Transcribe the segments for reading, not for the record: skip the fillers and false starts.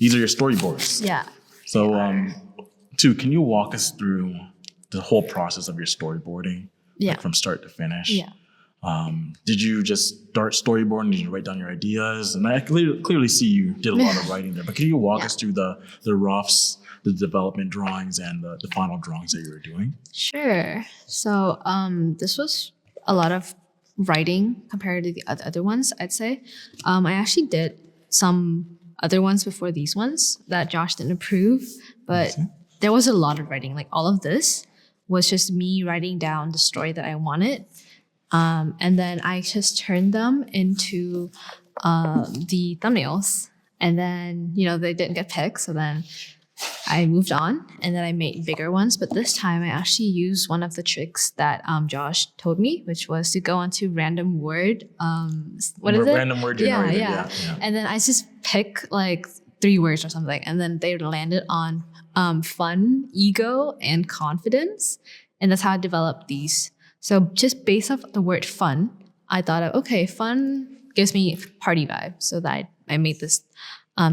these are your storyboards. Yeah. So, Thu, can you walk us through the whole process of your storyboarding? Yeah. Like from start to finish? Yeah. Did you just start storyboarding? Did you write down your ideas? And I clearly see you did a lot of writing there, but can you walk us through the roughs, the development drawings, and the final drawings that you were doing? Sure. So this was a lot of writing compared to the other ones, I'd say. I actually did some other ones before these ones that Josh didn't approve, but there was a lot of writing. Like all of this was just me writing down the story that I wanted. And then I just turned them into the thumbnails. And then, they didn't get picked. So then I moved on and then I made bigger ones. But this time I actually used one of the tricks that Josh told me, which was to go onto random word. What is it? Random word generator. Yeah. And then I just pick like 3 words or something. And then they landed on fun, ego, and confidence. And that's how I developed these. So just based off the word fun, I thought of, okay, fun gives me party vibe. So that I made this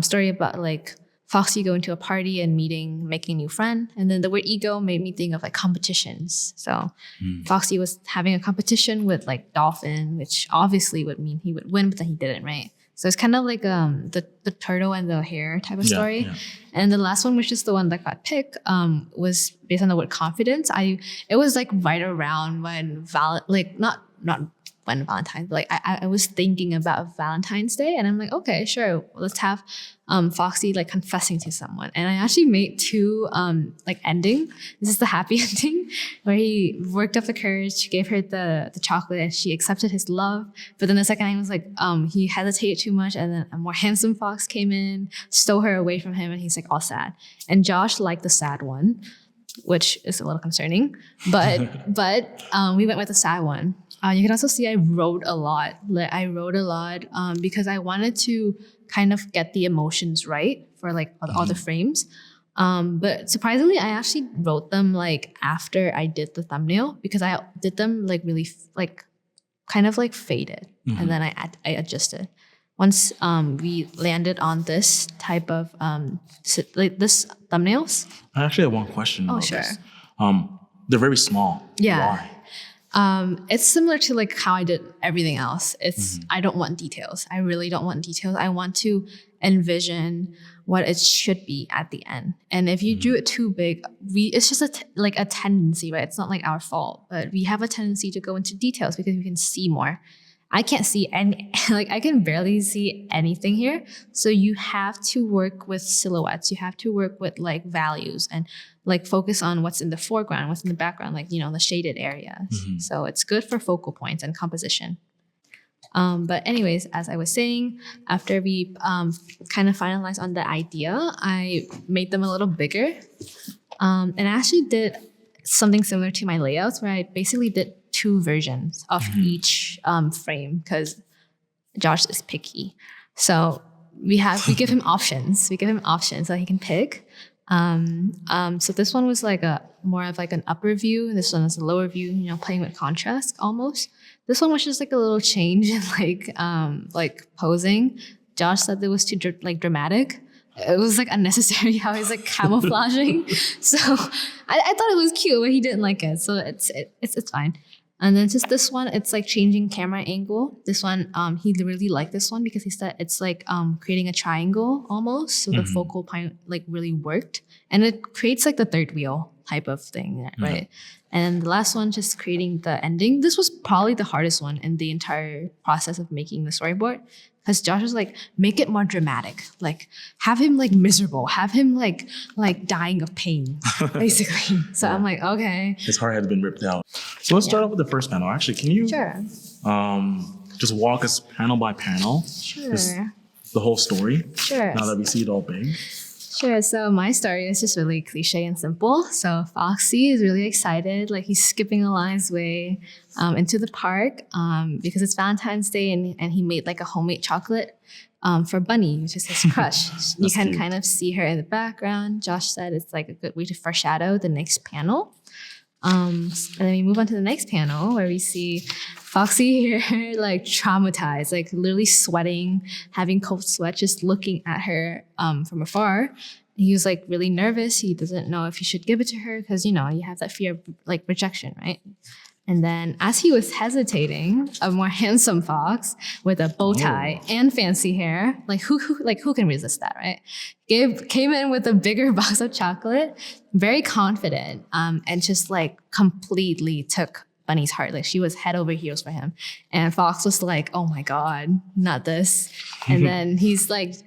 story about like Foxy going to a party and making a new friend. And then the word ego made me think of like competitions. So Foxy was having a competition with like Dolphin, which obviously would mean he would win, but then he didn't, right? So it's kind of like the turtle and the hare type of story. Yeah. And the last one, which is the one that got picked, was based on the word confidence. It was like right around when not when Valentine's, but like I was thinking about Valentine's Day, and I'm like, okay, sure, let's have Foxy like confessing to someone. And I actually made 2 like ending. This is the happy ending where he worked up the courage, gave her the chocolate, and she accepted his love. But then the second ending was like he hesitated too much, and then a more handsome fox came in, stole her away from him, and he's like all sad. And Josh liked the sad one, which is a little concerning, but we went with the sad one. You can also see I wrote a lot. Because I wanted to kind of get the emotions right for like all the frames. But surprisingly, I actually wrote them like after I did the thumbnail, because I did them like really like kind of like faded, and then I adjusted. Once we landed on this type of like this thumbnails. I actually have one question about sure. this. They're very small. Yeah. Why? It's similar to like how I did everything else. It's I don't want details. I really don't want details. I want to envision what it should be at the end. And if you do it too big, it's just a tendency, right? It's not like our fault, but we have a tendency to go into details because we can see more. I can't see any, like I can barely see anything here. So you have to work with silhouettes. You have to work with like values and like focus on what's in the foreground, what's in the background, like, the shaded areas. So it's good for focal points and composition. But anyways, as I was saying, after we kind of finalized on the idea, I made them a little bigger. And I actually did something similar to my layouts where I basically did 2 versions of each frame because Josh is picky. So we give him options. We give him options that he can pick. So this one was like more of like an upper view, and this one is a lower view, playing with contrast almost. This one was just like a little change in like posing. Josh said it was too dramatic. It was like unnecessary how he's like camouflaging. So I thought it was cute, but he didn't like it. So it's fine. And then just this one, it's like changing camera angle. This one, he really liked this one because he said it's like creating a triangle almost. So the focal point like really worked. And it creates like the third wheel type of thing, right? And the last one, just creating the ending. This was probably the hardest one in the entire process of making the storyboard. Because Josh was like, make it more dramatic. Like, have him like miserable. Have him like dying of pain, basically. So I'm like, okay. His heart has been ripped out. So let's start off with the first panel. Actually, can you just walk us panel by panel? Sure. The whole story? Sure. Now that we see it all big. Sure. So my story is just really cliche and simple. So Foxy is really excited. Like he's skipping along his way into the park because it's Valentine's Day and he made like a homemade chocolate for Bunny, which is his crush. You can kind of see her in the background. Josh said it's like a good way to foreshadow the next panel. And then we move on to the next panel where we see Foxy here, like traumatized, like literally sweating, having cold sweat, just looking at her from afar. He was like really nervous. He doesn't know if he should give it to her because, you know, you have that fear of like rejection, right? And then as he was hesitating, a more handsome fox with a bow tie and fancy hair, like who can resist that, right? Came in with a bigger box of chocolate, very confident, and just like completely took Bunny's heart. Like she was head over heels for him. And Fox was like, oh my God, not this. And then he's like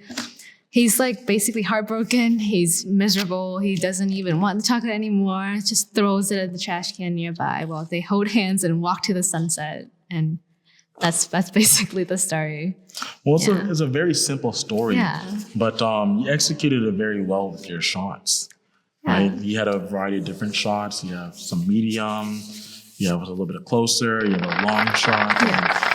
basically heartbroken. He's miserable. He doesn't even want the chocolate anymore. Just throws it at the trash can nearby while they hold hands and walk to the sunset. And that's basically the story. Well, it's a very simple story, but you executed it very well with your shots. Right? You had a variety of different shots. You have some medium. You have a little bit of closer. You have a long shot.